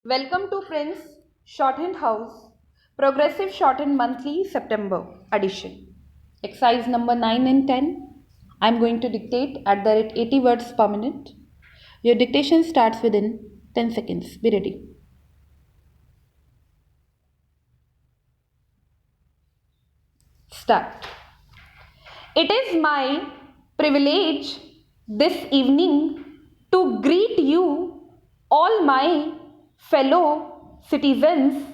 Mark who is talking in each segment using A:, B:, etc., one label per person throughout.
A: Welcome to Prince Shorthand House, Progressive Shorthand Monthly September edition. Exercise number 9 and 10. I am going to dictate at the rate 80 words per minute. Your dictation starts within 10 seconds. Be ready. Start. It is my privilege this evening to greet you, all my fellow citizens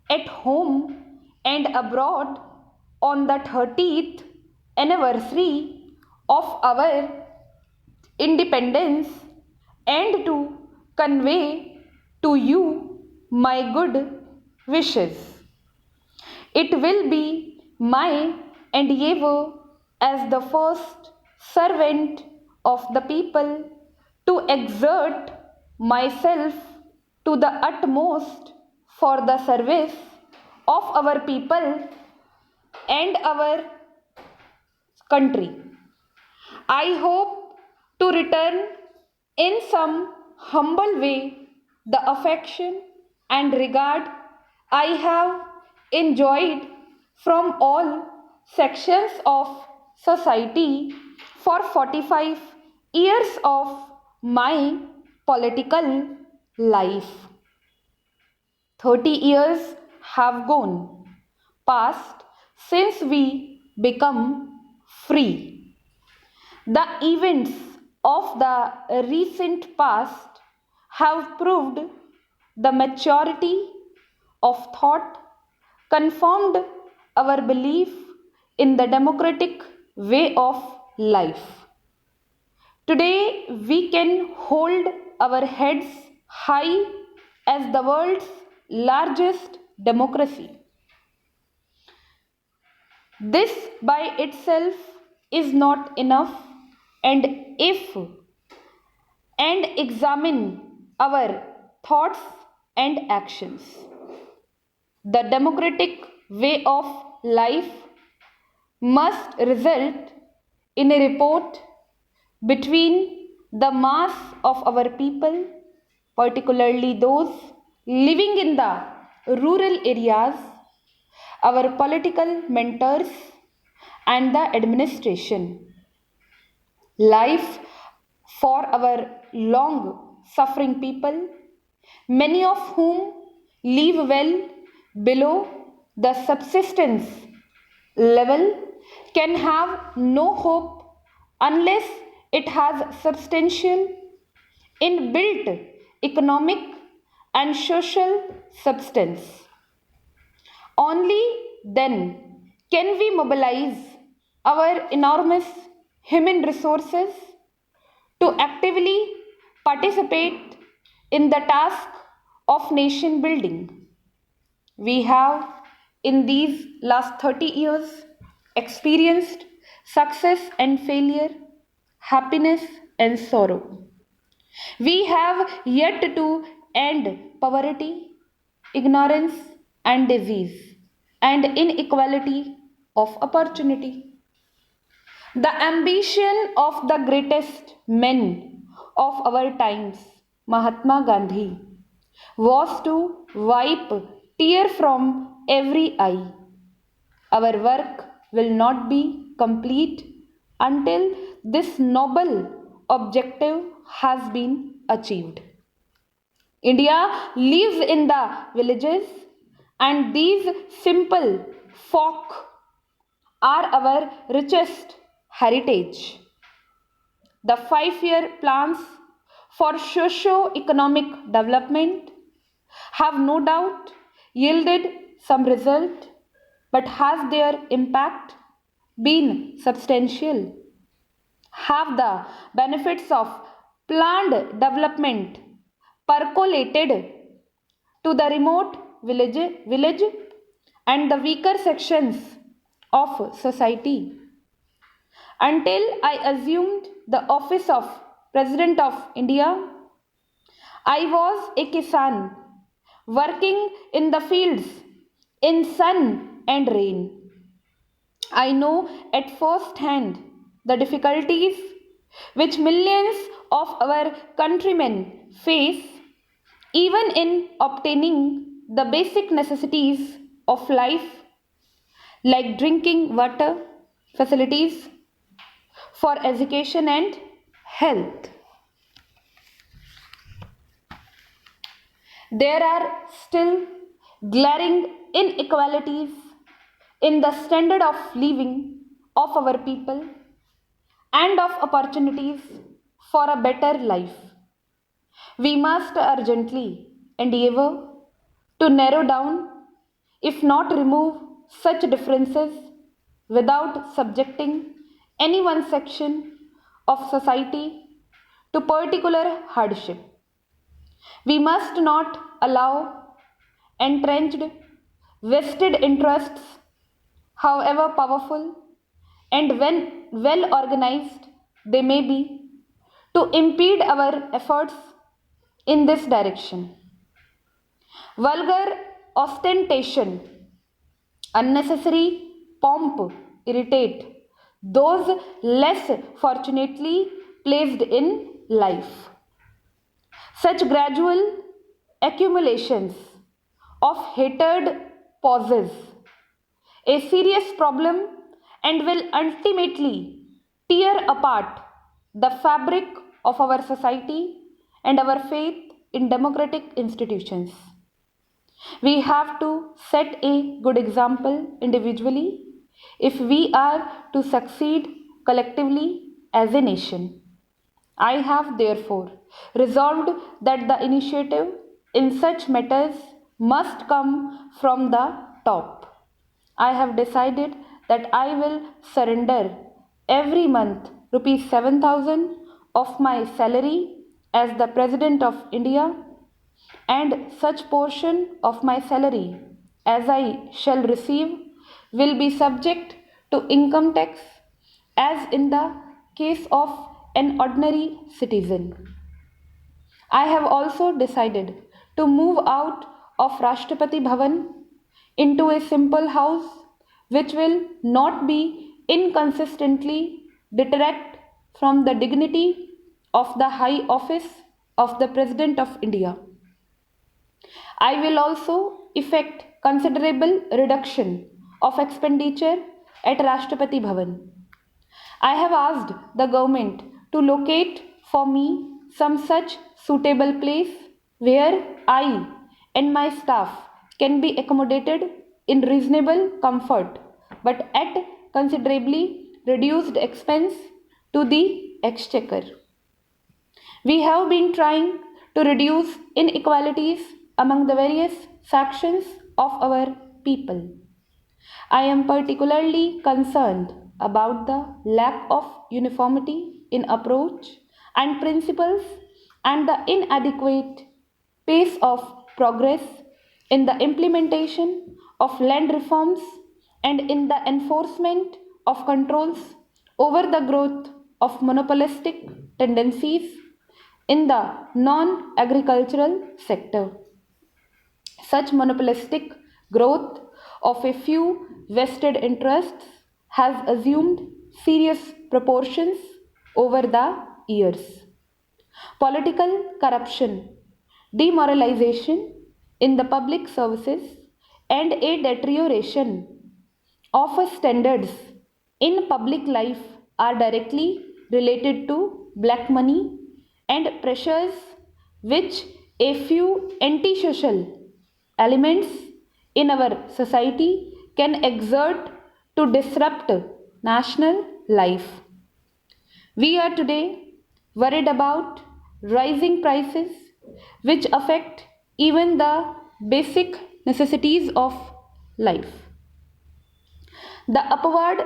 A: at home and abroad, on the 30th anniversary of our independence, and to convey to you my good wishes. It will be my endeavor as the first servant of the people to exert myself to the utmost for the service of our people and our country. I hope to return in some humble way the affection and regard I have enjoyed from all sections of society for 45 years of my political life. 30 years have gone past since we become free. The events of the recent past have proved the maturity of thought, confirmed our belief in the democratic way of life. Today, we can hold our heads high as the world's largest democracy. This by itself is not enough, and if and examine our thoughts and actions. The democratic way of life must result in a report between the mass of our people, particularly those living in the rural areas, our political mentors, and the administration. Life for our long suffering people, many of whom live well below the subsistence level, can have no hope unless it has substantial inbuilt economic and social substance. Only then can we mobilize our enormous human resources to actively participate in the task of nation building. We have, in these last 30 years, experienced success and failure, happiness and sorrow. We have yet to end poverty, ignorance, and disease, and inequality of opportunity. The ambition of the greatest men of our times, Mahatma Gandhi, was to wipe tear from every eye. Our work will not be complete until this noble objective has been achieved. India lives in the villages, and these simple folk are our richest heritage. The 5-year plans for socio-economic development have no doubt yielded some result, but has their impact been substantial? Have the benefits of planned development percolated to the remote village and the weaker sections of society? Until I assumed the office of President of India, I was a Kisan working in the fields in sun and rain. I know at first hand the difficulties which millions of our countrymen face even in obtaining the basic necessities of life like drinking water, facilities for education and health. There are still glaring inequalities in the standard of living of our people and of opportunities for a better life. We must urgently endeavor to narrow down, if not remove, such differences without subjecting any one section of society to particular hardship. We must not allow entrenched vested interests, however powerful and when well organized they may be, to impede our efforts in this direction. Vulgar ostentation, unnecessary pomp irritate those less fortunately placed in life. Such gradual accumulations of hated poses a serious problem and will ultimately tear apart the fabric of our society and our faith in democratic institutions. We have to set a good example individually if we are to succeed collectively as a nation. I have therefore resolved that the initiative in such matters must come from the top. I have decided that I will surrender every month rupees 7,000 of my salary as the President of India, and such portion of my salary as I shall receive will be subject to income tax as in the case of an ordinary citizen. I have also decided to move out of Rashtrapati Bhavan into a simple house which will not be inconsistently detract from the dignity of the high office of the President of India. I will also effect considerable reduction of expenditure at Rashtrapati Bhavan. I have asked the government to locate for me some such suitable place where I and my staff can be accommodated in reasonable comfort but at considerably reduced expense to the exchequer. We have been trying to reduce inequalities among the various factions of our people. I am particularly concerned about the lack of uniformity in approach and principles and the inadequate pace of progress in the implementation of land reforms and in the enforcement of controls over the growth of monopolistic tendencies in the non agricultural sector. Such monopolistic growth of a few vested interests has assumed serious proportions over the years. Political corruption, demoralization in the public services, and a deterioration of standards in public life are directly related to black money and pressures which a few antisocial elements in our society can exert to disrupt national life. We are today worried about rising prices which affect even the basic necessities of life. The upward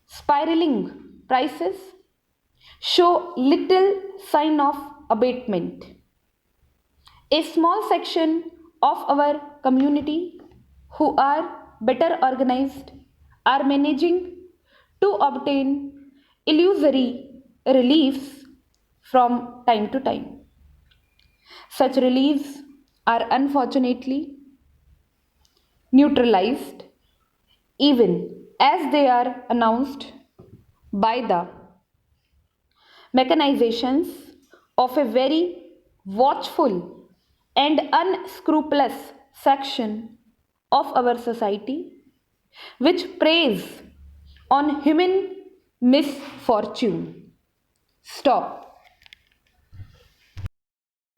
A: spiraling prices show little sign of abatement. A small section of our community who are better organized are managing to obtain illusory reliefs from time to time. Such reliefs are unfortunately neutralized even as they are announced by the mechanizations of a very watchful and unscrupulous section of our society which preys on human misfortune. Stop.